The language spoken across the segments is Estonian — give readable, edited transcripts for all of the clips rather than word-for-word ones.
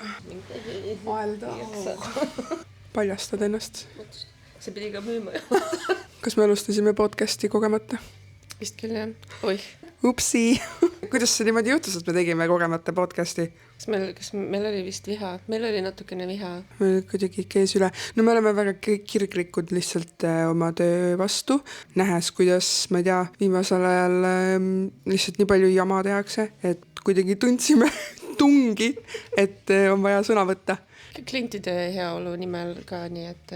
Aelda. Paljastad ennast. See pidi ka müüma. Kas me alustasime podcasti kogemata? Vist küll jah. Oih. Upsi. Kuidas see niimoodi juhtus, et me tegime kogemata podcasti? Kas meil oli vist viha? Meil oli natukene viha. Meil kuidagi kees üle. No me oleme väga kirglikud lihtsalt oma töö vastu. Nähes, kuidas, ma ei tea, viimasel ajal lihtsalt nii palju jama tehakse, et kuidagi tundsime tungi, et on vaja sõna võtta. Klientide heaolu nimel ka, nii et...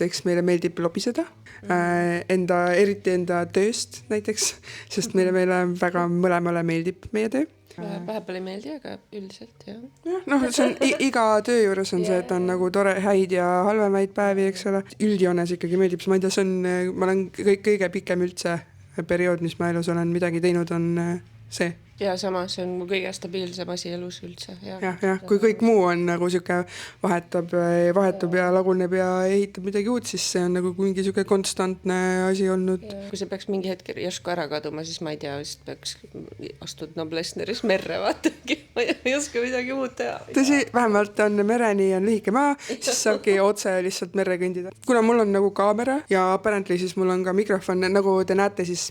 Eks meile meeldib lobiseda, eriti enda tööst näiteks, sest meile väga mõlemale meeldib meie töö. Vahepeal ei meeldi, aga üldiselt, jah. Noh, see on iga töö juures on see, et on nagu tore, häid ja halvemaid päevi, eks ole. Üldjoones ikkagi meeldib, ma ei tea, ma olen kõige pikem üldse periood, mis ma elus olen midagi teinud, on see. Ja sama, see on mu kõige stabiilsem asi elus üldse. Jah, kui kõik muu on nagu siuke vahetub ja laguneb ja ehitab midagi uut, siis see on nagu mingi siuke konstantne asi olnud. Ja, kui see peaks mingi hetk järsku ära kaduma, siis ma ei tea, vist peaks astud Noblessneris merre, vaatagi. Ma ei oska midagi muud teha. Tõsi, vähemalt on mereni on lühike maa, siis saabki otse lihtsalt merre kõndida. Kuna mul on nagu kaamera ja apparently siis mul on ka mikrofon, nagu te näete, siis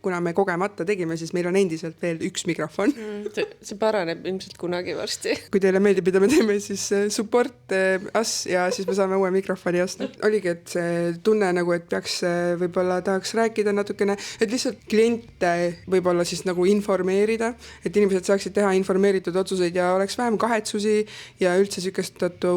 kuna me kogemata tegime, siis meil on endiselt veel üks mikrofon. See paraneb ilmselt kunagi varsti. Kui teile meeldib, mida me teeme, siis support us ja siis me saame uue mikrofoni osta. Oligi, et see tunne nagu, et peaks võib-olla tahaks rääkida natukene, et lihtsalt kliente võib-olla siis nagu informeerida, et inimesed saaksid teha informeeritud otsuseid ja oleks vähem kahetsusi ja üldse sükestatu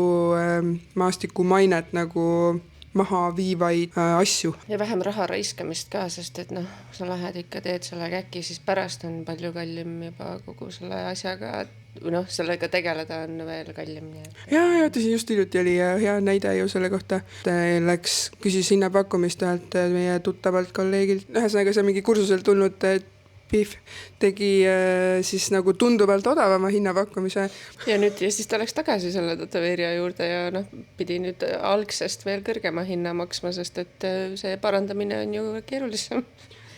maastiku mainet nagu maha viivaid asju. Ja vähem raha raiskamist ka, sest et sa lähed ikka teed selle käki, siis pärast on palju kallim juba kogu selle asjaga, sellega tegeleda on veel kallim. Ja tõsi, just hiljuti oli hea näide ju selle kohta. Küsis hinnapakkumist ühelt meie tuttavalt kolleegilt. Ühesõnaga see mingi kursusel tulnud Pihv tegi siis nagu tunduvalt odavama hinnapakkumise. Ja siis ta läks tagasi selle tätoveerija juurde ja pidi nüüd algsest veel kõrgema hinna maksma, sest et see parandamine on ju keerulisem.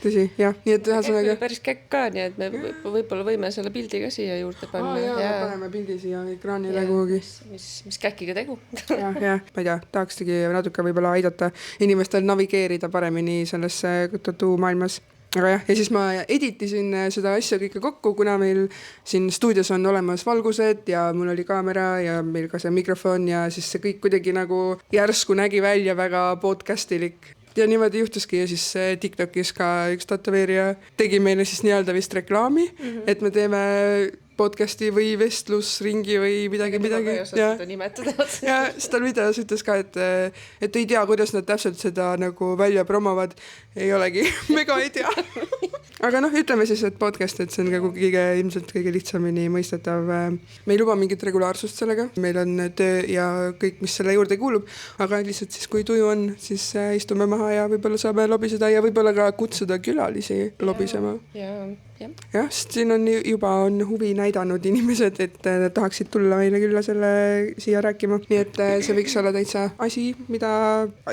Tõsi, jah. Nii et ühesõnaga päris käkk ka, nii et me võib-olla võime selle pildi ka siia juurde panna. Paneme pildi siia ekraanile kuhugi. Mis käkiga tegu. Ma ei tea, tahakstagi natuke võib-olla aidata inimestel navigeerida paremini sellesse tattoo maailmas. Aga jah, ja siis ma editisin seda asja kõike kokku, kuna meil siin stuudios on olemas valgused ja mul oli kaamera ja meil ka see mikrofon ja siis see kõik kuidagi nagu järsku nägi välja väga podcastilik. Ja niimoodi juhtuski ja siis TikTokis ka üks tätoveerija tegi meile siis nii-öelda vist reklaami, et me teeme podcasti või vestlusringi või midagi. Ja siis tal videos ütles ka, et ei tea, kuidas nad täpselt seda nagu välja promovad. Ei olegi, mega ei tea. Aga ütleme siis, et podcast, et see on ilmselt kõige lihtsamini mõistetav. Me ei luba mingit regulaarsust sellega. Meil on töö ja kõik, mis selle juurde kuulub. Aga lihtsalt siis, kui tuju on, siis istume maha ja võib-olla saame lobiseda ja võib-olla ka kutsuda külalisi lobisema. Jah, sest siin on juba huvi näidanud inimesed, et tahaksid tulla meile külla selle siia rääkima. Nii et see võiks olla täitsa asi, mida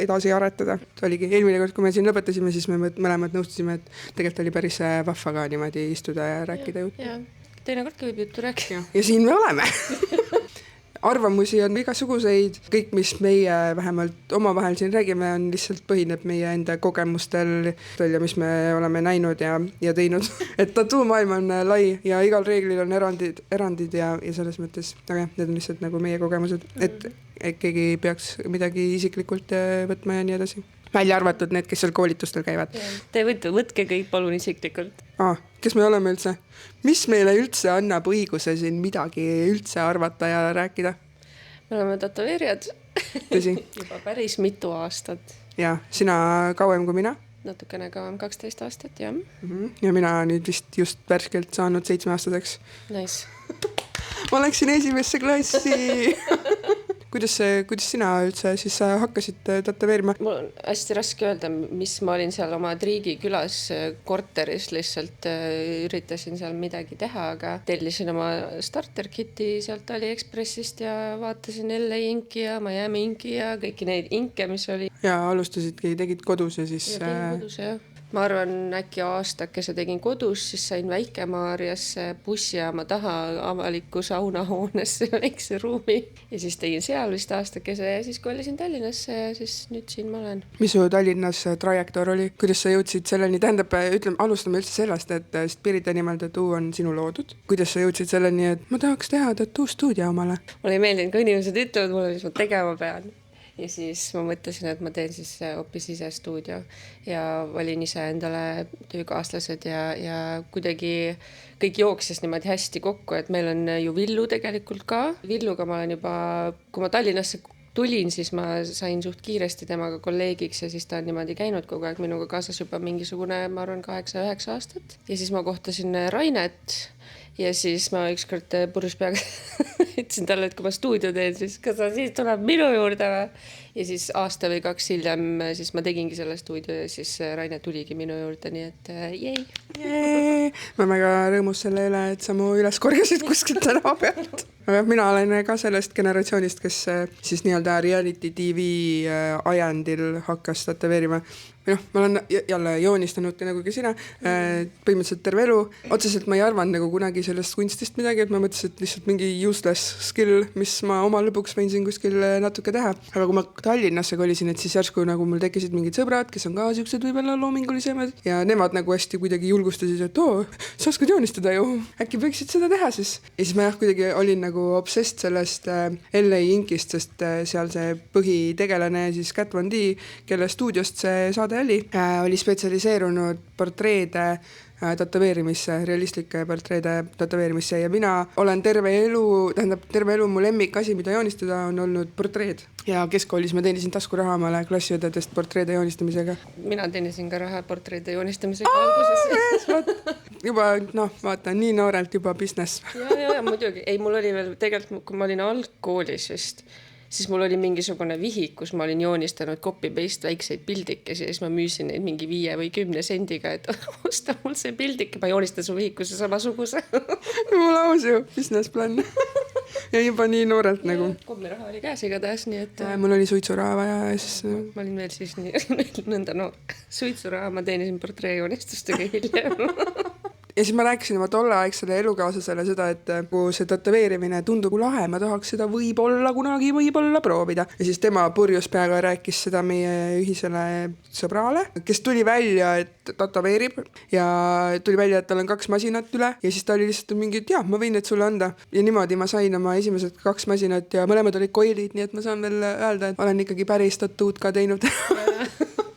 edasi aretada. Oligi eelmine kord, kui me siin lõpetasime, siis me mõlemad nõustusime, et tegelikult oli päris vahva ka niimoodi istuda ja rääkida juttu. Ja, teine kordki võib juttu rääkida. Ja siin me oleme. Arvamusi on igasuguseid, kõik, mis meie vähemalt omavahel siin räägime, on lihtsalt põhineb meie enda kogemustel ja mis me oleme näinud ja teinud. Et tattoo maailm on lai ja igal reeglil on erandid ja selles mõttes, aga need on lihtsalt nagu meie kogemused, et keegi peaks midagi isiklikult võtma ja nii edasi. Välja arvatud need, kes seal koolitustel käivad. Te võtke kõik palun isiklikult. Kes me oleme üldse? Mis meile üldse annab õiguse siin midagi üldse arvata ja rääkida? Me oleme tätoveerijad. Tõsi. Juba päris mitu aastat. Ja, sina kauem kui mina? Natukene kauem 12 aastat, jah. Ja mina nüüd vist just värskelt saanud 7-aastaseks. Nice. Ma läksin esimesse klassi. Kuidas sina üldse siis hakkasid tätoveerima? Mul on hästi raske öelda, mis ma olin seal oma Triigi külas korteris, lihtsalt üritasin seal midagi teha, aga tellisin oma starter kiti sealt AliExpressist ja vaatasin LA inki ja Miami inki ja kõiki neid inke, mis oli. Ja alustasidki, tegid kodus ja siis... Ja tegin kodus, jah. ma arvan, äkki aastakese tegin kodus, siis sain Väike-Maarjasse bussijaama taha avaliku saunahoonesse väikse ruumi ja siis tegin seal vist aastakese ja siis kolisin Tallinnasse ja siis nüüd siin ma olen. Mis su Tallinnas trajektoor oli? Kuidas sa jõudsid selleni? Tähendab, ütleme, alustame üldse sellest, et Spirit Animal Tattoo on sinu loodud. Kuidas sa jõudsid selleni, et ma tahaks teha tattoo stuudio omale? Mulle ei meeldinud, kui inimesed ütlevad mulle, mis ma tegema pean. Ja siis ma mõtlesin, et ma teen siis hoopis ise stuudio ja valin ise endale töökaaslased ja kuidagi kõik jooksis niimoodi hästi kokku, et meil on ju Villu tegelikult ka. Villuga ma olen juba, kui ma Tallinnasse tulin, siis ma sain suht kiiresti temaga kolleegiks ja siis ta on niimoodi käinud kogu aeg minuga kaasas juba mingisugune, ma arvan, 8-9 aastat. Ja siis ma kohtasin Rainet ja siis ma ükskord purjus peaga ütlesin talle, et kui ma stuudio teen, siis kas ta siis tuleb minu juurde või? Ja siis aasta või 2 hiljem siis ma tegingi selle stuudio ja siis Raine tuligi minu juurde, nii et jäi. Ma olen väga rõõmus selle üle, et sa mu üles korjasid kuskilt tänava pealt. Aga mina olen ka sellest generatsioonist, kes siis nii-öelda reality TV ajendil hakkas tätoveerima. Ma olen jälle joonistanud nagu ka sina, põhimõtteliselt terve elu. Otseselt ma ei arvanud nagu kunagi sellest kunstist midagi, et ma mõtlesin, et lihtsalt mingi useless skill, mis ma oma lõpuks võin siin kuskil natuke teha. Aga kui ma Tallinnasse kolisin, et siis järsku nagu mul tekkisid mingid sõbrad, kes on ka siuksed võib-olla loomingulisemad ja nemad nagu hästi kuidagi julgustasid, et sa oskad joonistada ju, äkki võiksid seda teha siis. Ja siis ma kuidagi olin nagu obsessed sellest LA Inkist, sest seal see põhitegelane siis Kat Von D, kelle stuudiost see saade oli spetsialiseerunud portreede tätoveerimisse, realistlike portreede tätoveerimisse ja mina olen terve elu mu lemmikasi, mida joonistada on olnud portreed. Ja keskkoolis ma teenisin taskuraha omale klassiõdedest portreede joonistamisega. Mina teenisin ka raha portreede joonistamisega alguses. Juba, vaata, nii noorelt juba business. Ja, muidugi. Ei, mul oli veel tegelikult, kui ma olin algkoolis vist, siis mul oli mingisugune vihik, kus ma olin joonistanud copy-paste väikseid pildikesi ja siis ma müüsin neid mingi 5 või 10 sendiga, et osta mul see pildik ja ma joonistan su vihikusse samasuguse. Mul aus ju, business plan. Ja juba nii noorelt nagu. Kommiraha oli käes igatahes, nii et... Mul oli suitsuraha vaja ja siis... Ma olin veel siis nii nõnda suitsuraha ma teenisin portreejoonistustega hiljem. Ja siis ma rääkisin oma tolleaegsele elukaaslasele seda, et kui see tätoveerimine tundub lahe, ma tahaks seda võib-olla kunagi proovida. Ja siis tema purjus peaga rääkis seda meie ühisele sõbrale, kes tuli välja, et tätoveerib ja tuli välja, et tal on 2 masinat üle ja siis ta oli lihtsalt mingi, et ma võin need sulle anda. Ja niimoodi ma sain oma esimesed 2 masinat ja mõlemad olid koilid, nii et ma saan veel öelda, et olen ikkagi päris tatuud ka teinud.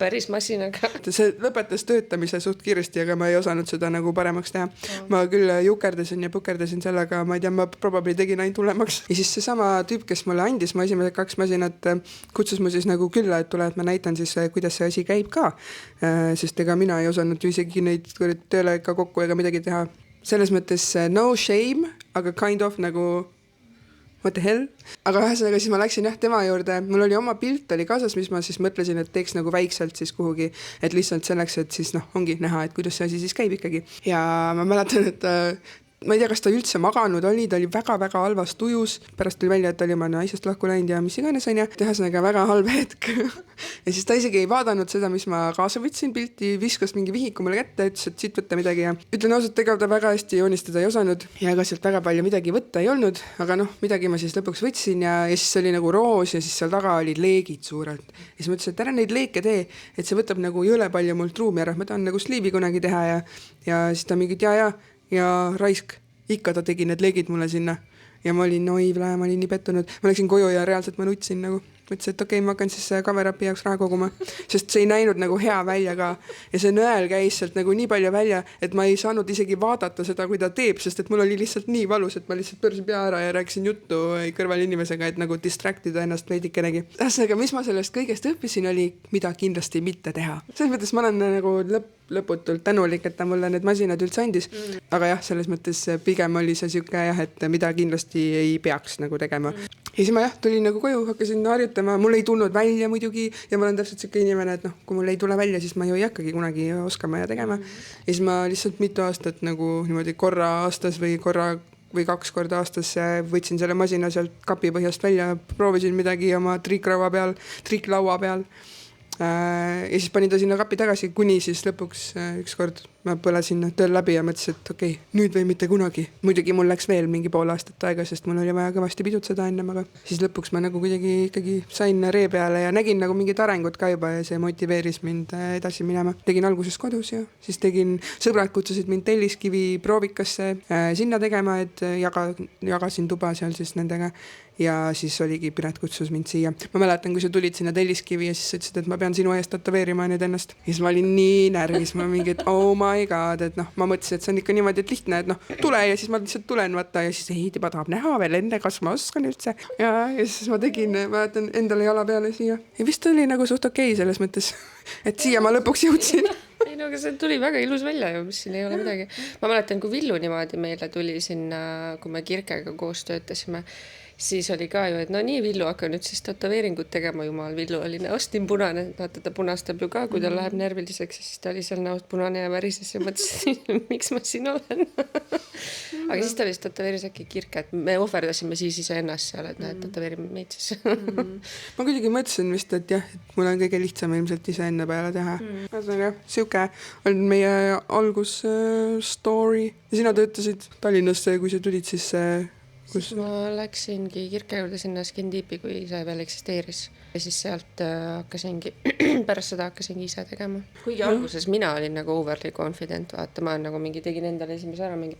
Päris masinaga. See lõpetas töötamise suht kiiresti, aga ma ei osanud seda nagu paremaks teha. Ma küll jukerdasin ja pukerdasin sellega, ma ei tea, ma probably tegin ainult hullemaks. Ja siis see sama tüüp, kes mulle andis mu esimesed 2 masinat, kutsus mu siis nagu külla, et tule, et ma näitan siis, kuidas see asi käib ka. Sest ega mina ei osanud ju isegi neid tööle ka kokku ega midagi teha. Selles mõttes no shame, aga kind of nagu what the hell? Aga ühesõnaga siis ma läksin tema juurde, mul oli oma pilt oli kaasas, mis ma siis mõtlesin, et teeks nagu väikselt siis kuhugi, et lihtsalt selleks, et siis ongi näha, et kuidas see asi siis käib ikkagi. Ja ma mäletan, et ma ei tea, kas ta üldse maganud oli, ta oli väga-väga halvas tujus, pärast tuli välja, et ta oli oma naisest lahku läinud ja mis iganes on ja tehasõnaga väga halb hetk. Ja siis ta isegi ei vaadanud seda, mis ma kaasa võtsin pilti, viskas mingi vihiku mulle kätte, ütles, et siit võtta midagi ja ütlen ausalt, ega ta väga hästi joonistada ei osanud ja ega sealt väga palju midagi võtta ei olnud, aga midagi ma siis lõpuks võtsin ja siis oli nagu roos ja siis seal taga olid leegid suurelt. Ja siis ma ütlesin, et ära neid leeke tee, et see võtab nagu jõle palju mult ruumi ära, ma tahan nagu sliivi kunagi teha ja siis ta mingid ja raisk, ikka ta tegi need leegid mulle sinna ja ma olin ma olin nii pettunud, ma läksin koju ja reaalselt ma nutsin nagu, mõtlesin, et okei, ma hakkan siis cover-upi jaoks raha koguma, sest see ei näinud nagu hea välja ka ja see nõel käis sealt nagu nii palju välja, et ma ei saanud isegi vaadata seda, kui ta teeb, sest et mul oli lihtsalt nii valus, et ma lihtsalt pöörsin pea ära ja rääkisin juttu kõrval inimesega, et nagu distractida ennast veidikenegi. Aga mis ma sellest kõigest õppisin, oli mida kindlasti mitte teha. Selles mõttes ma olen nagu lõputult tänulik, et ta mulle need masinad üldse andis. Aga jah, selles mõttes pigem oli see siuke et mida kindlasti ei peaks nagu tegema. Ja siis ma tulin nagu koju, hakkasin harjutama, mul ei tulnud välja muidugi ja ma olen täpselt siuke inimene, et kui mul ei tule välja, siis ma ju ei hakkagi kunagi oskama ja tegema. Ja siis ma lihtsalt mitu aastat nagu niimoodi korra aastas või 2 korda aastas võtsin selle masina sealt kapi põhjast välja, proovisin midagi oma triiklaua peal Ja siis panin ta sinna kapi tagasi, kuni siis lõpuks ükskord ma põlesin tööl läbi ja mõtlesin, et okei, nüüd või mitte kunagi. Muidugi mul läks veel mingi pool aastat aega, sest mul oli vaja kõvasti pidutseda ennem, aga siis lõpuks ma nagu kuidagi ikkagi sain ree peale ja nägin nagu mingit arengut ka juba ja see motiveeris mind edasi minema. Tegin alguses kodus ja siis sõbrad kutsusid mind Telliskivi proovikasse sinna tegema, et jagasin tuba seal siis nendega. Ja siis oligi Piret kutsus mind siia. Ma mäletan, kui sa tulid sinna Telliskivi ja siis ütlesid, et ma pean sinu eest tätoveerima nüüd ennast. Ja siis ma olin nii närvis, ma mingi, et oh my god, et ma mõtlesin, et see on ikka niimoodi, et lihtne, et tule ja siis ma lihtsalt tulen vaata ja siis ma tahab näha veel enne, kas ma oskan üldse. Ja siis ma tegin, mäletan endale jala peale siia. Ja vist oli nagu suht okei selles mõttes, et siia ma lõpuks jõudsin. Ei no, aga see tuli väga ilus välja ju, mis siin ei ole midagi. Ma mäletan, kui Villu niimoodi meile tuli sinna, kui me Kirkega koos töötasime, siis oli ka ju, et no nii, Villu hakka nüüd siis tätoveeringut tegema, jumal, Villu oli näostin punane, vaata ta punastab ju ka, kui ta läheb närviliseks, siis ta oli seal näost punane ja värises ja mõtlesin, miks ma siin olen. Aga siis ta vist tätoveeris äkki Kirke, et me ohverdasime siis ise ennast seal, et näed, tätoveerime meid siis. Ma kuidagi mõtlesin vist, et jah, et mul on kõige lihtsam ilmselt ise enne peale teha. Aga siuke on meie algus story. Ja sina töötasid Tallinnasse, kui sa tulid siis ma läksingi Kirke juurde sinna Skin Deepi, kui see veel eksisteeris. Ja siis sealt hakkasingi, pärast seda hakkasingi ise tegema. Kuigi alguses mina olin nagu overly confident, vaata, ma nagu mingi tegin endale esimese ära, mingi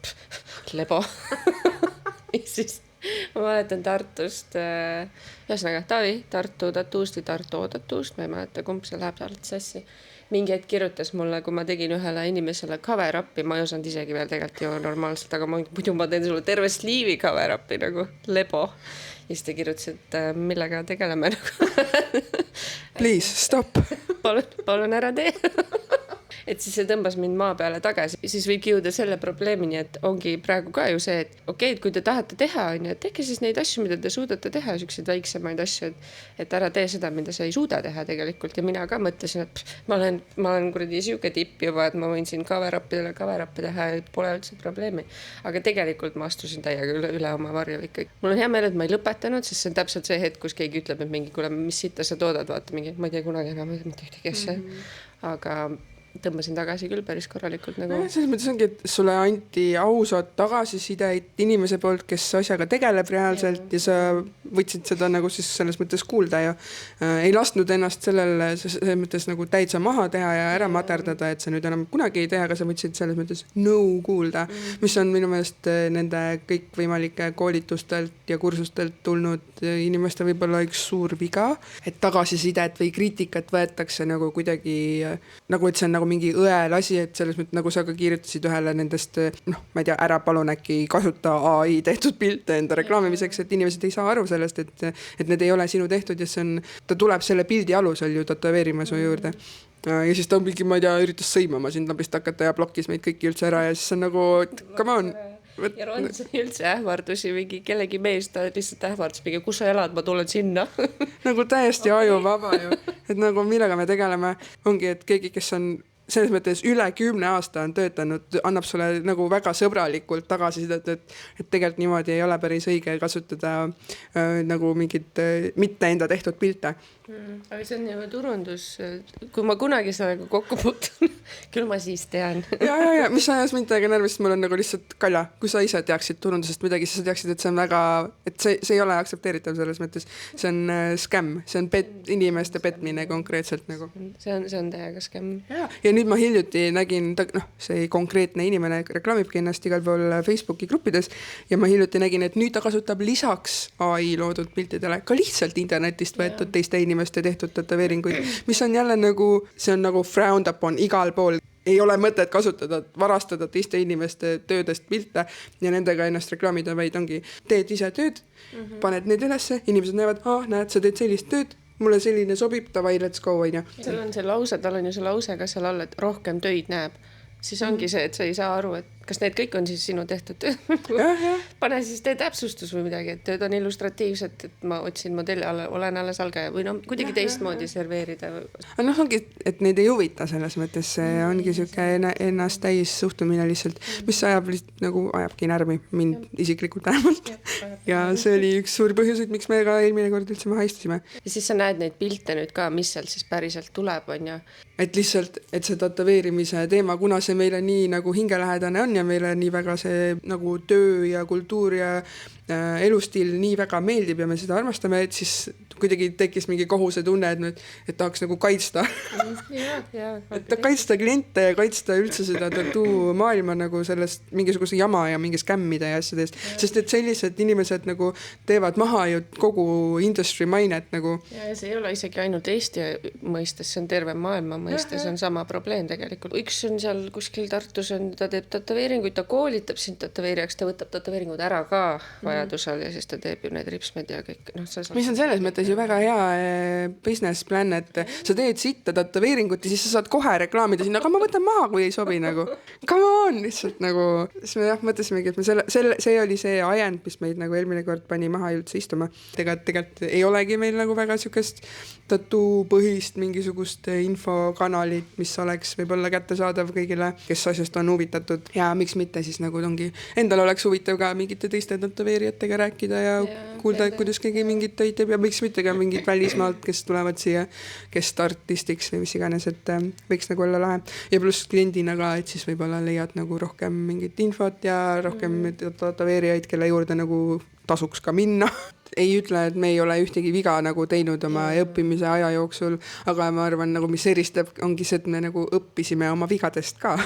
lebo. Ja siis ma mäletan Tartust, ühesõnaga Taavi, Tartu tatuust või Tartu tatuust, ma ei mäleta, kumb see läheb alati sassi. Mingi hetk kirjutas mulle, kui ma tegin ühele inimesele cover-upi, ma ei osanud isegi veel tegelikult ju normaalselt, aga muidu ma teen sulle terve sliivi cover-upi nagu lebo. Ja siis ta kirjutas, et millega tegeleme nagu. Please, stop. Palun ära tee. Et siis see tõmbas mind maa peale tagasi. Siis võib jõuda selle probleemini, et ongi praegu ka ju see, et okei, et kui te tahate teha, et tehke siis neid asju, mida te suudate teha, sükseid väiksemaid asju, et ära tee seda, mida sa ei suuda teha tegelikult. Ja mina ka mõtlesin, et ma olen kuradi siuke tipp juba, et ma võin siin cover-up'idele cover-up'i teha, et pole üldse probleemi. Aga tegelikult ma astusin täiega üle oma varju ikkagi. Mul on hea meel, et ma ei lõpetanud, sest see on täpselt see hetk, kus keegi ütleb, et mingi, kuule, mis sitta sa toodad, vaata mingi, ma ei tea kunagi enam mitte ühtegi asja. Aga tõmbasin tagasi küll päris korralikult nagu. Selles mõttes ongi, et sulle anti ausad tagasisideid inimese poolt, kes asjaga tegeleb reaalselt ja sa võtsid seda nagu siis selles mõttes kuulda ja ei lasknud ennast selles mõttes nagu täitsa maha teha ja ära materdada, et sa nüüd enam kunagi ei teha, aga sa võtsid selles mõttes kuulda, mis on minu meelest nende kõikvõimalike koolitustelt ja kursustelt tulnud inimeste võib-olla üks suur viga, et tagasisidet või kriitikat võetakse nagu kuidagi, nagu et see on nagu mingi õel asi, et selles mõttes nagu sa ka kiirutasid ühele nendest, ma ei tea, ära palun äkki kasuta AI tehtud pilte enda reklaamimiseks, et inimesed ei saa aru sellest, et need ei ole sinu tehtud ja ta tuleb selle pildi alusel ju tätoveerima su juurde. Ja siis ta mingi, ma ei tea, üritas sõimama sind labist hakata ja blokkis meid kõiki üldse ära ja siis on nagu, come on. Ja Ron sai üldse ähvardusi mingi kellegi mees, ta lihtsalt ähvardus mingi, kus sa elad, ma tulen sinna. Nagu täiesti ajuvaba ju, et nagu millega me tegeleme, ongi, et keegi, kes on selles mõttes üle 10 aasta on töötanud, annab sulle nagu väga sõbralikult tagasisidet, et tegelikult niimoodi ei ole päris õige kasutada nagu mingit mitte enda tehtud pilte. Aga see on ju turundus, kui ma kunagi sellega kokku puutun, küll ma siis tean. Ja, mis ajas mind täiega närvist, mul on nagu lihtsalt Kalja, kui sa ise teaksid turundusest midagi, siis sa teaksid, et see on väga, et see ei ole aktsepteeritav selles mõttes. See on scam, see on inimeste petmine konkreetselt nagu. See on täiega scam. Ja nüüd ma hiljuti nägin, see konkreetne inimene reklaamibki ennast igal pool Facebooki gruppides ja ma hiljuti nägin, et nüüd ta kasutab lisaks AI loodud piltidele ka lihtsalt internetist võetud teiste inimeste tehtud tätoveeringuid, mis on jälle nagu, see on nagu frowned upon igal pool. Ei ole mõtet kasutada, varastada teiste inimeste töödest pilte ja nendega ennast reklaamida, vaid ongi, teed ise tööd, paned need ülesse, inimesed näevad, näed, sa teed sellist tööd, mulle selline sobib, davai, let's go, on ju. Seal on see lause, tal on ju see lause ka seal all, et rohkem töid näeb. Siis ongi see, et sa ei saa aru, et kas need kõik on siis sinu tehtud töö? Pane siis tee täpsustus või midagi, et tööd on illustratiivsed, et ma otsin modelli, olen alles algaja või kuidagi teistmoodi serveerida. Noh, ongi, et neid ei huvita selles mõttes, see ongi siuke ennast täis suhtumine lihtsalt, mis ajabki närvi mind isiklikult vähemalt. Ja see oli üks suur põhjuseid, miks me ka eelmine kord üldse maha istusime. Ja siis sa näed neid pilte nüüd ka, mis seal siis päriselt tuleb, on ju. Et lihtsalt, et see tätoveerimise teema, kuna see meile nii nagu hingelähedane on ja meile nii väga see nagu töö ja kultuur ja elustiil nii väga meeldib ja me seda armastame, et siis kuidagi tekkis mingi kohusetunne, et tahaks nagu kaitsta. Et kaitsta kliente ja kaitsta üldse seda tattoo maailma nagu sellest mingisuguse jama ja mingi skämmide ja asjadest. Sest et sellised inimesed nagu teevad maha ju kogu industry mainet nagu. Ja see ei ole isegi ainult Eesti mõistes, see on terve maailma mõistes, on sama probleem tegelikult. Üks on seal kuskil Tartus, ta teeb tätoveeringuid, ta koolitab sind tätoveerijaks, ta võtab tätoveeringud ära ka vajadusel ja siis ta teeb ju need ripsmed ja kõik. Mis on selles mõttes ju väga hea business plan, et sa teed sitta tätoveeringut ja siis sa saad kohe reklaamida sinna, aga ma võtan maha, kui ei sobi nagu. Come on, lihtsalt nagu. Siis me mõtlesimegi, et see oli see ajend, mis meid nagu eelmine kord pani maha üldse istuma. Tegelikult ei olegi meil nagu väga siukest tattoo põhist mingisugust infokanalit, mis oleks võib-olla kättesaadav kõigile, kes asjast on huvitatud. Ja miks mitte siis nagu ongi, endal oleks huvitav ka mingite teiste tätoveerijatega rääkida ja kuulda, kuidas keegi mingit töid teeb ja võiks mitte ka mingid välismaalt, kes tulevad siia, kes artistiks või mis iganes, et võiks nagu olla lahe. Ja pluss kliendina ka, et siis võib-olla leiad nagu rohkem mingit infot ja rohkem tätoveerijaid, kelle juurde nagu tasuks ka minna. Ei ütle, et me ei ole ühtegi viga nagu teinud oma õppimise aja jooksul, aga ma arvan, nagu mis eristab, ongi see, et me nagu õppisime oma vigadest ka.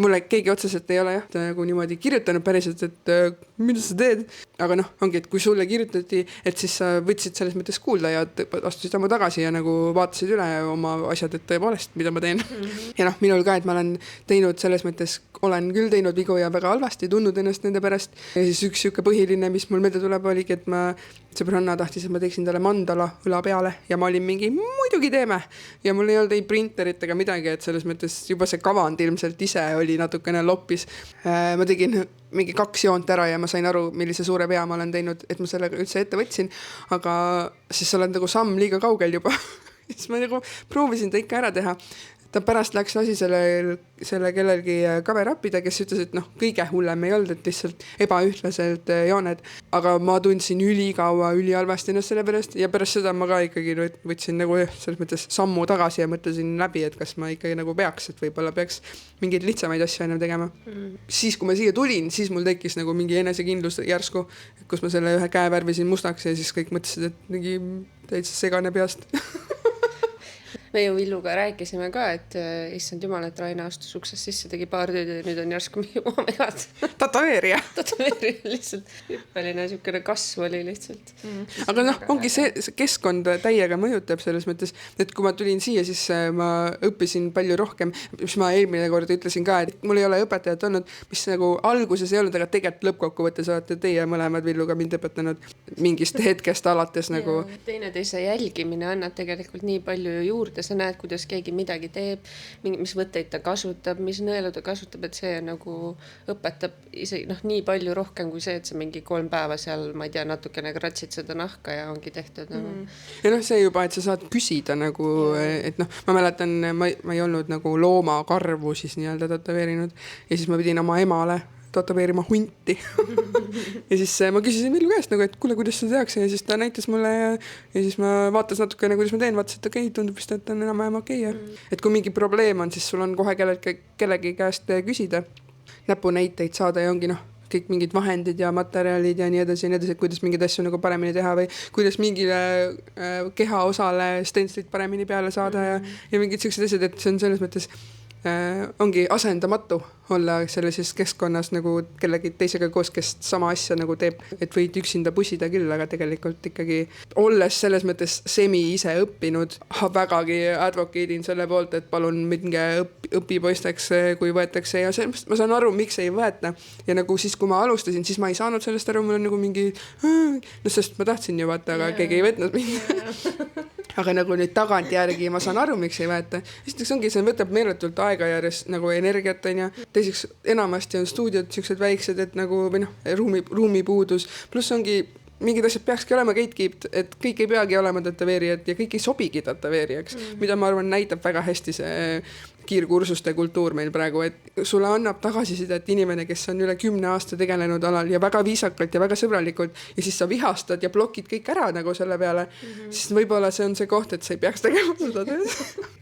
Mulle keegi otseselt ei ole nagu niimoodi kirjutanud päriselt, et mida sa teed? Aga noh, ongi, et kui sulle kirjutati, et siis sa võtsid selles mõttes kuulda ja astusid ammu tagasi ja nagu vaatasid üle oma asjad, et tõepoolest, mida ma teen. Ja noh, minul ka, et ma olen teinud selles mõttes, olen küll teinud vigu ja väga halvasti tundnud ennast nende pärast. Ja siis üks siuke põhiline, mis mul meelde tuleb, oligi, et ma sõbranna tahtis, et ma teeksin talle mandala õla peale ja ma olin mingi, muidugi teeme. Ja mul ei olnud ei printerit ega midagi, et selles mõttes juba see kavand ilmselt ise oli natukene loppis. Ma tegin mingi 2 joont ära ja ma sain aru, millise suure pea ma olen teinud, et ma sellega üldse ette võtsin, aga siis olen nagu samm liiga kaugel juba. Siis ma nagu proovisin ta ikka ära teha. Ta pärast läks lasi selle kellelgi kamerapida, kes ütles, et noh, kõige hullem ei olnud, et lihtsalt ebaühtlaselt jooned, aga ma tundsin ülikaua, ülihalvasti ennast selle pärast ja pärast seda ma ka ikkagi võtsin nagu selles mõttes sammu tagasi ja mõtlesin läbi, et kas ma ikkagi nagu peaks, et võib-olla peaks mingeid lihtsamaid asju ennem tegema. Siis, kui ma siia tulin, siis mul tekkis nagu mingi enesekindlus järsku, kus ma selle ühe käe värvisin mustaks ja siis kõik mõtlesid, et mingi täitsa segane peast. Me ju Villuga rääkisime ka, et issand jumal, et Raina astus uksest sisse, tegi paar tööd ja nüüd on järsku omegad. Tätoveerija lihtsalt. Hüppeline siukene kasv oli lihtsalt. Aga noh, ongi see keskkond täiega mõjutab selles mõttes, et kui ma tulin siia, siis ma õppisin palju rohkem, mis ma eelmine kord ütlesin ka, et mul ei ole õpetajat olnud, mis nagu alguses ei olnud, aga tegelikult lõppkokkuvõttes olete teie mõlemad Villuga mind õpetanud mingist hetkest alates nagu. Teineteise jälgimine annab tegelikult nii palju juurde, sa näed, kuidas keegi midagi teeb, mis võtteid ta kasutab, mis nõelu ta kasutab, et see nagu õpetab isegi nii palju rohkem kui see, et sa mingi 3 päeva seal, ma ei tea, natukene kratsid seda nahka ja ongi tehtud. Ja noh, see juba, et sa saad küsida nagu, et noh, ma mäletan, ma ei olnud nagu loomakarvu siis nii-öelda tätoveerinud ja siis ma pidin oma emale tätoveerima hunti. Ja siis ma küsisin Villu käest nagu, et kuule, kuidas seda tehakse ja siis ta näitas mulle ja siis ma vaatas natukene, kuidas ma teen, vaatas, et okei, tundub vist, et on enam-vähem okei. Et kui mingi probleem on, siis sul on kohe kellegi käest küsida, näpunäiteid saada ja ongi noh, kõik mingid vahendid ja materjalid ja nii edasi, et kuidas mingeid asju nagu paremini teha või kuidas mingile kehaosale stenslit paremini peale saada ja mingid sellised asjad, et see on selles mõttes ongi asendamatu olla sellises keskkonnas nagu kellegi teisega koos, kes sama asja nagu teeb, et võid üksinda pusida küll, aga tegelikult ikkagi olles selles mõttes semi ise õppinud, vägagi advokeedin selle poolt, et palun minge õpipoisteks, kui võetakse ja ma saan aru, miks ei võeta ja nagu siis, kui ma alustasin, siis ma ei saanud sellest aru, mul on nagu mingi, no sest ma tahtsin ju vaata, aga keegi ei võtnud mind. aga nagu nüüd tagantjärgi ma saan aru, miks ei võeta. Esiteks ongi, see võtab meeletult aega järjest nagu energiat, on ju. Teiseks enamasti on stuudiod siuksed väiksed, et nagu või noh, ruumipuudus, pluss ongi mingid asjad peakski olema gatekeeped, et kõik ei peagi olema tätoveerijad ja kõik ei sobigi tätoveerijaks, mida ma arvan näitab väga hästi see kiirkursuste kultuur meil praegu, et sulle annab tagasisidet inimene, kes on üle 10 aasta tegelenud alal ja väga viisakalt ja väga sõbralikult ja siis sa vihastad ja blokid kõik ära nagu selle peale, siis võib-olla see on see koht, et sa ei peaks tegema seda tööd.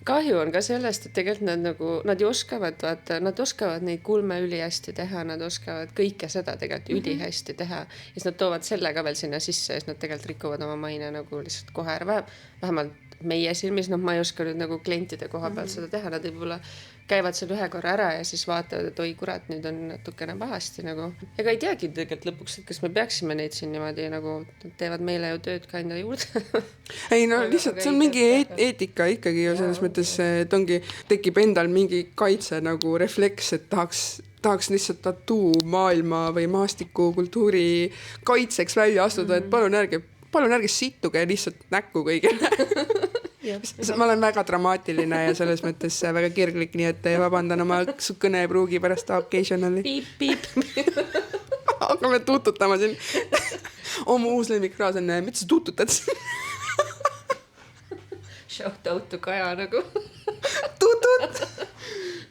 Kahju on ka sellest, et tegelikult nad ju oskavad, vaata, nad oskavad neid kulme ülihästi teha, nad oskavad kõike seda tegelikult ülihästi teha ja siis nad toovad selle ka veel sinna sisse ja siis nad tegelikult rikuvad oma maine nagu lihtsalt kohe ära, vähemalt meie silmis, ma ei oska nüüd nagu klientide koha pealt seda teha, nad võib-olla käivad seal ühe korra ära ja siis vaatavad, et oi kurat, nüüd on natukene pahasti nagu. Ega ei teagi tegelikult lõpuks, et kas me peaksime neid siin niimoodi nagu, nad teevad meile ju tööd ka enda juurde. Ei no lihtsalt see on mingi eetika ikkagi ju selles mõttes, et ongi, tekib endal mingi kaitse nagu refleks, et tahaks lihtsalt tattoo maailma või maastikukultuuri kaitseks välja astuda, et palun ärge situge lihtsalt näkku kõigile. Ma olen väga dramaatiline ja selles mõttes väga kirglik, nii et vabandan oma kõne pruugi pärast occasionally. Piip. Hakkame tututama siin. Oma uus lemmikfraas on, mida sa tututad? Shout out to Kaja nagu. Tutut!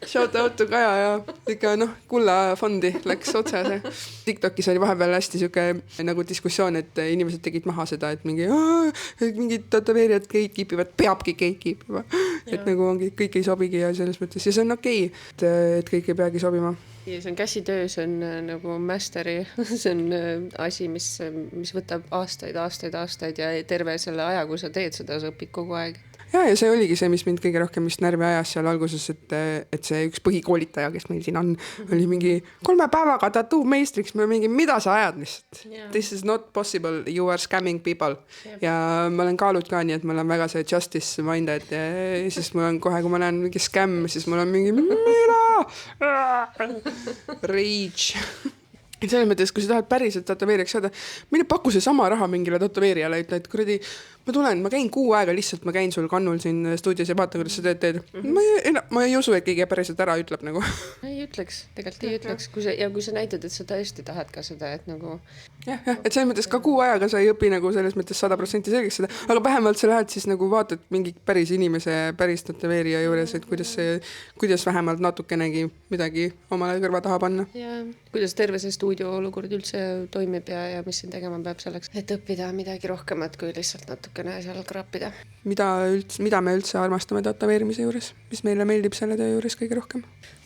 Shout out to Kaja ja ikka kulla fondi läks otse see. TikTokis oli vahepeal hästi siuke nagu diskussioon, et inimesed tegid maha seda, et mingid tätoveerijad gatekeepivad, peabki gatekeepima. Et nagu ongi, kõik ei sobigi ja selles mõttes ja see on okei, et kõik ei peagi sobima. Ja see on käsitöö, see on nagu masteri, see on asi, mis võtab aastaid ja terve selle aja, kui sa teed seda, sa õpid kogu aeg. Ja see oligi see, mis mind kõige rohkem vist närvi ajas seal alguses, et see üks põhikoolitaja, kes meil siin on, oli mingi 3 päevaga tattoo meistriks, mida sa ajad lihtsalt? Yeah. This is not possible, you are scamming people. Yep. Ja ma olen kaalut ka nii, et mul on väga see justice minded ja siis mul on kohe, kui ma näen mingi scam, siis mul on mingi rage. Selles mõttes, kui sa tahad päriselt tätoveerijaks saada, mine paku see sama raha mingile tätoveerijale, ütle, et kuradi, ma käin 6 aega lihtsalt, ma käin sul kannul siin stuudios ja vaatan, kuidas sa teed. Ma ei usu, et keegi päriselt ära ütleb nagu. Ei ütleks, tegelikult ei ütleks. Kui sa näitad, et sa tõesti tahad ka seda, et nagu... Ja, et selles mõttes ka 6 aega sa ei õpi nagu selles mõttes 100% selgeks seda, aga vähemalt sa lähed siis nagu vaatad mingi päris inimese, päris tätoveerija juures, et kuidas vähemalt natukenegi midagi omale kõrva taha panna. Ja kuidas terve see stuudio olukord üldse toimib ja mis siin tegema peab selleks, et õppida midagi rohkemat kui lihtsalt natukene seal krappida. Mida me üldse armastame tätoveerimise juures? Mis meile meeldib selle töö juures kõige rohkem?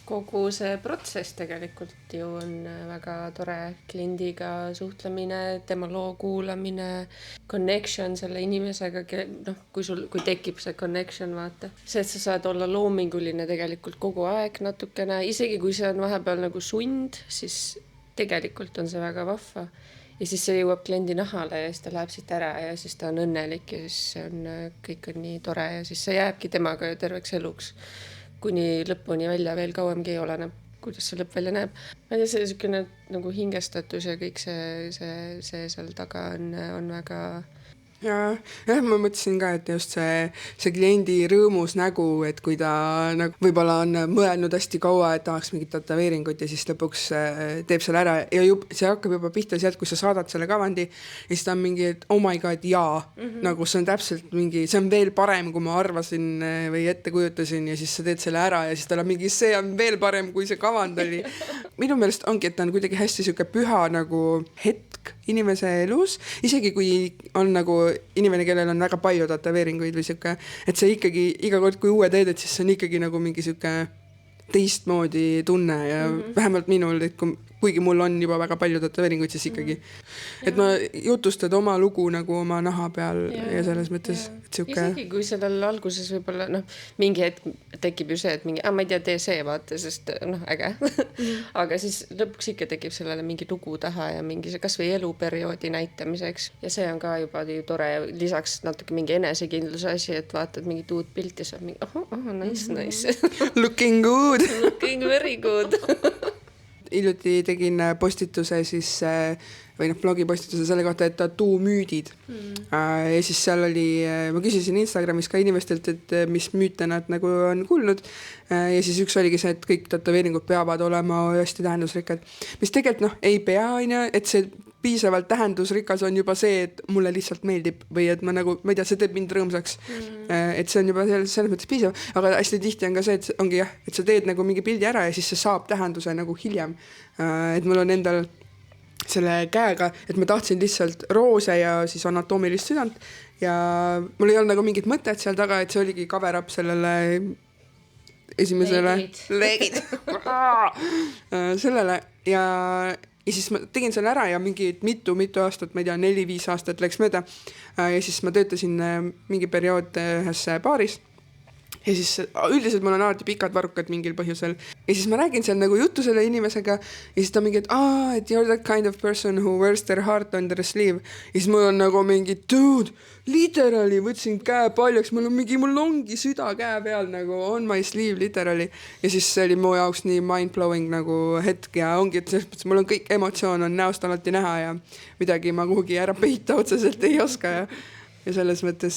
Kogu see protsess tegelikult ju on väga tore, kliendiga suhtlemine, tema loo kuulamine, connection selle inimesega, kui tekib see connection, vaata. See, et sa saad olla loominguline tegelikult kogu aeg natukene, isegi kui see on vahepeal nagu sund, siis tegelikult on see väga vahva. Ja siis see jõuab kliendi nahale ja siis ta läheb siit ära ja siis ta on õnnelik ja siis kõik on nii tore ja siis see jääbki temaga ju terveks eluks. Kuni lõpuni välja veel kauemgi ei oleneb, kuidas see lõpp välja näeb. Ma ei tea, see selline nagu hingestatus ja kõik see seal taga on väga... Ja, ma mõtlesin ka, et just see kliendi rõõmus nägu, et kui ta nagu, võib-olla on mõelnud hästi kaua, et tahaks mingit tätoveeringut ja siis lõpuks teeb selle ära ja see hakkab juba pihta sealt, kui sa saadad selle kavandi ja siis ta on mingi, et oh my god, jaa. Nagu see on täpselt mingi, see on veel parem, kui ma arvasin või ette kujutasin ja siis sa teed selle ära ja siis tal on mingi, see on veel parem, kui see kavand oli. Minu meelest ongi, et ta on kuidagi hästi siuke püha nagu hetk inimese elus, isegi kui on nagu inimene, kellel on väga palju tätoveeringuid või siuke, et see ikkagi iga kord, kui uue teed, et siis see on ikkagi nagu mingi siuke teistmoodi tunne ja vähemalt minul, et kuigi mul on juba väga palju tätoveeringuid, siis ikkagi, et ma jutustad oma lugu nagu oma naha peal ja selles mõttes, et siuke... Isegi kui sellel alguses võib-olla, mingi hetk tekib ju see, et mingi, ma ei tea, tee see, vaata, sest äge. Aga siis lõpuks ikka tekib sellele mingi lugu taha ja mingi see kas või eluperioodi näitamiseks. Ja see on ka juba tore, lisaks natuke mingi enesekindluse asi, et vaatad mingit uut pilti ja saab mingi, nice. Looking good. Looking very good. hiljuti tegin postituse siis või noh, blogipostituse selle kohta, et tattoo-müüdid. Ja siis seal oli, ma küsisin Instagramis ka inimestelt, et mis müüte nad nagu on kuulnud. Ja siis üks oligi see, et kõik tätoveeringud peavad olema hästi tähendusrikkad. Mis tegelikult ei pea, et see piisavalt tähendusrikas on juba see, et mulle lihtsalt meeldib või et ma nagu, ma ei tea, see teeb mind rõõmsaks. Et see on juba selles mõttes piisav, aga hästi tihti on ka see, et ongi jah, et sa teed nagu mingi pildi ära ja siis see saab tähenduse nagu hiljem. Et mul on endal selle käega, et ma tahtsin lihtsalt roose ja siis anatoomilist südant ja mul ei olnud nagu mingit mõtet seal taga, et see oligi cover up sellele esimesele leegid sellele ja siis ma tegin selle ära ja mitu aastat, ma ei tea, 4-5 aastat läks mööda ja siis ma töötasin mingi periood ühes baaris ja siis üldiselt mul on alati pikad varrukad mingil põhjusel. Ja siis ma räägin seal nagu juttu selle inimesega ja siis ta mingi, et you're that kind of person who wears their heart on their sleeve. Ja siis mul on nagu mingi, dude, literally võtsin käe paljaks, mul ongi süda käe peal nagu on my sleeve literally. Ja siis see oli mu jaoks nii mind-blowing nagu hetk ja ongi, et selles mõttes mul on kõik emotsioon on näost alati näha ja midagi ma kuhugi ära peita otseselt ei oska ja selles mõttes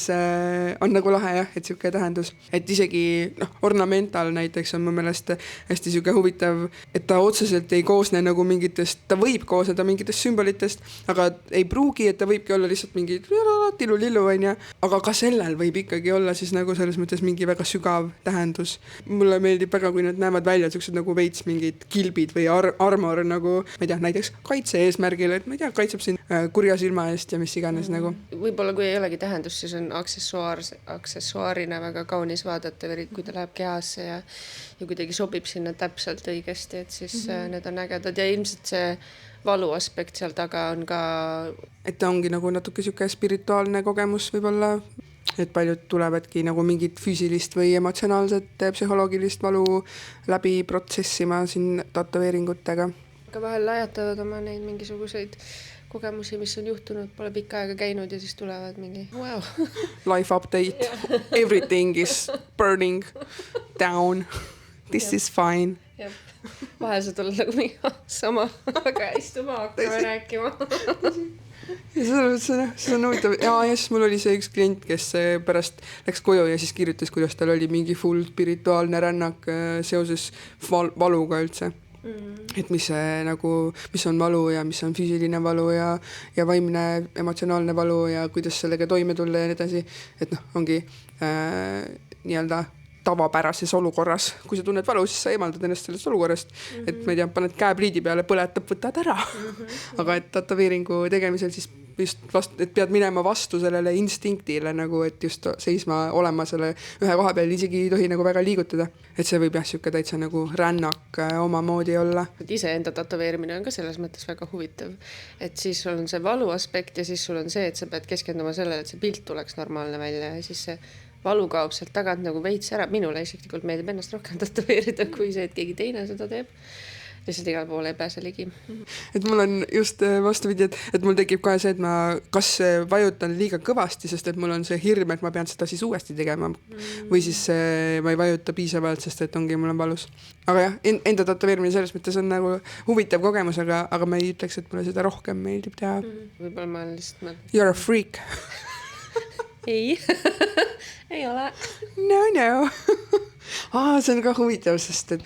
on nagu lahe jah, et siuke tähendus, et isegi ornamental näiteks on mu meelest hästi siuke huvitav, et ta otseselt ei koosne nagu mingitest, ta võib koosneda mingitest sümbolitest, aga ei pruugi, et ta võibki olla lihtsalt mingi tilu-lillu onja, aga ka sellel võib ikkagi olla siis nagu selles mõttes mingi väga sügav tähendus. Mulle meeldib väga, kui nad näevad välja siuksed nagu veits mingid kilbid või armor nagu, ma ei tea, näiteks kaitse eesmärgil, et ma ei tea, kaitseb siin kurja silma eest ja mis iganes nagu. Võib-olla kui ei olegi tähendus, siis on aksessuaarina väga kaunis vaadata, kui ta läheb kehasse ja kuidagi sobib sinna täpselt õigesti, et siis need on ägedad ja ilmselt see valu aspekt seal taga on ka. Et ta ongi nagu natuke siuke spirituaalne kogemus võib-olla, et paljud tulevadki nagu mingit füüsilist või emotsionaalset psühholoogilist valu läbi protsessima siin tätoveeringutega. Aga vahel lajatavad oma neid mingisuguseid kogemusi, mis on juhtunud, pole pikka aega käinud ja siis tulevad mingi wow. Life update, everything is burning down, this is fine. Vahel sa tuled nagu mingi sama, aga istuma hakkame rääkima. Ja see on huvitav. Ja siis mul oli see üks klient, kes pärast läks koju ja siis kirjutas, kuidas tal oli mingi full spirituaalne rännak seoses valuga üldse. Et mis on valu ja mis on füüsiline valu ja vaimne emotsionaalne valu ja kuidas sellega toime tulla ja nii edasi. Et ongi nii-öelda tavapärases olukorras, kui sa tunned valu, siis sa eemaldad ennast sellest olukorrast, et ma ei tea, paned käe pliidi peale, põletab, võtad ära. Aga et tätoveeringu tegemisel siis just et pead minema vastu sellele instinktile nagu, et just seisma olema selle ühe koha peal, isegi ei tohi nagu väga liigutada. Et see võib jah siuke täitsa nagu rännak oma moodi olla. Ise enda tätoveerimine on ka selles mõttes väga huvitav, et siis sul on see valu aspekt ja siis sul on see, et sa pead keskenduma sellele, et see pilt tuleks normaalne välja ja siis see valu kaob sealt tagant nagu veits ära. Minule isiklikult meeldib ennast rohkem tätoveerida kui see, et keegi teine seda teeb. Lihtsalt igal pool ei pääse ligi. Et mul on just vastupidi, et mul tekib kohe see, et ma kas vajutan liiga kõvasti, sest et mul on see hirm, et ma pean seda siis uuesti tegema või siis ma ei vajuta piisavalt, sest et ongi mul on valus. Aga jah, enda tätoveerimine selles mõttes on nagu huvitav kogemus, aga ma ei ütleks, et mulle seda rohkem meeldib teha. Võib-olla ma lihtsalt You're a freak. Ei, ei ole. No. See on ka huvitav, sest et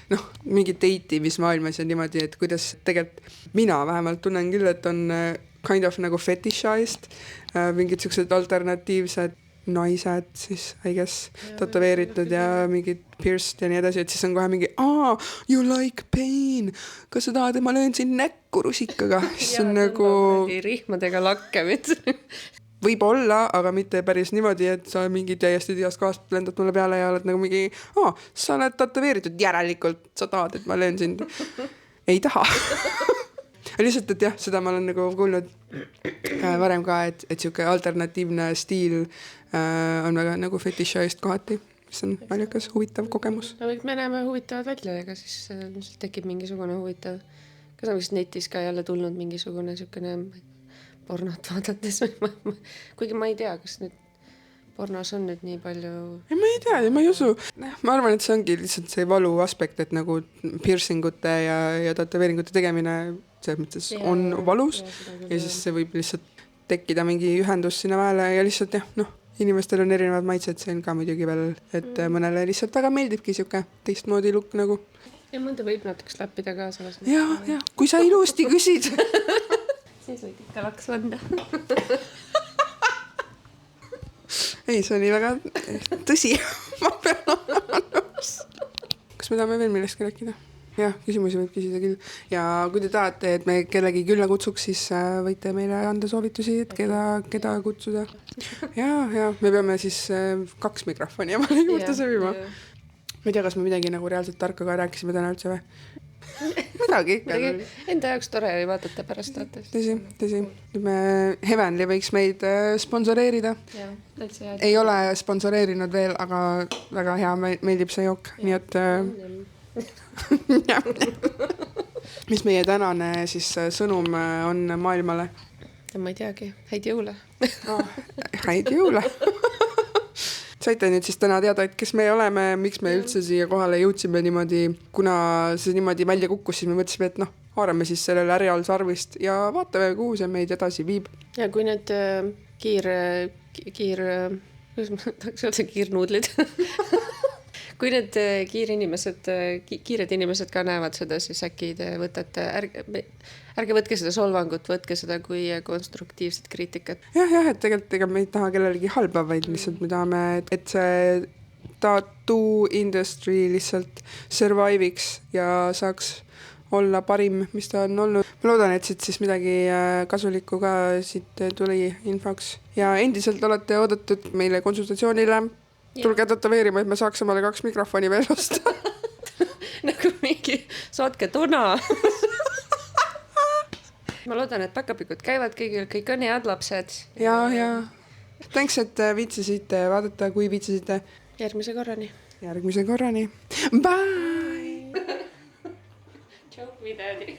mingi date'imismaailmas on niimoodi, et kuidas tegelikult mina vähemalt tunnen küll, et on kind of nagu fetishized, mingid siuksed alternatiivsed naised siis, I guess, tätoveeritud ja mingid pierced ja nii edasi, et siis on kohe mingi, you like pain, kas sa tahad, et ma löön siin näkku rusikaga? Siis on nagu rihmadega lakkemid. Võib-olla, aga mitte päris niimoodi, et sa mingi täiesti teast kohast lendad mulle peale ja oled nagu mingi, sa oled tätoveeritud, järelikult sa tahad, et ma löön sind. Ei taha. Lihtsalt, et jah, seda ma olen nagu kuulnud varem ka, et siuke alternatiivne stiil on väga nagu fetishized kohati, mis on väljakas huvitav kogemus. Me näeme huvitavad välja, ega siis tekib mingisugune huvitav. Kas on vist netis ka jälle tulnud mingisugune siukene pornot vaadates, kuigi ma ei tea, kas nüüd pornos on nüüd nii palju. Ja ma ei tea, ma ei usu. Ma arvan, et see ongi lihtsalt see valu aspekt, et nagu piercingute ja tätoveeringute tegemine selles mõttes on valus ja siis see võib lihtsalt tekkida mingi ühendus sinna vahele ja lihtsalt jah, noh, inimestel on erinevad maitsed, see on ka muidugi veel, et mõnele lihtsalt väga meeldibki siuke teistmoodi look nagu. Ja mõnda võib natuke slappida ka selles. Ja, kui sa ilusti küsid. Siis võid ikka laks vanda. Ei, see oli väga tõsi. Ma pean olema nõus. Kas me tahame veel millestki rääkida? Jah, küsimusi võib küsida küll. Ja kui te tahate, et me kellegi külla kutsuks, siis võite meile anda soovitusi, et keda kutsuda. Ja, me peame siis 2 mikrofoni ja juurde sõvima. Ma ei tea, kas me midagi nagu reaalselt tarka ka rääkisime täna üldse või? Midagi ikka. Enda jaoks tore oli vaadata pärast saates. Tõsi. Heavenly võiks meid sponsoreerida. Ei ole sponsoreerinud veel, aga väga hea meeldib see jook. Nii et mis meie tänane siis sõnum on maailmale? Ma ei teagi. Häid jõule. Häid jõule. Saite nüüd siis täna teada, et kes me oleme, miks me üldse siia kohale jõudsime niimoodi, kuna see niimoodi välja kukkus, siis me mõtlesime, et noh, haarame siis sellele ärial sarvist ja vaatame, kuhu see meid edasi viib. Ja kui need kiirnuudlid kui need kiired inimesed ka näevad seda, siis äkki te võtate, ärge võtke seda solvangut, võtke seda kui konstruktiivset kriitikat. Jah, et tegelikult me ei taha kellelegi halba, vaid lihtsalt me tahame, et see tattoo industry lihtsalt survive'iks ja saaks olla parim, mis ta on olnud. Ma loodan, et siit siis midagi kasulikku ka siit tuli infoks. Ja endiselt olete oodatud meile konsultatsioonile. Tulge tätoveerima, et me saaks omale 2 mikrofoni veel osta. Nagu mingi saatke tuna. Ma loodan, et päkapikud käivad kõigil, kõik on head lapsed. Ja. Thanks, et viitsisite vaadata, kui viitsisite. Järgmise korrani. Bye! Choke me, daddy.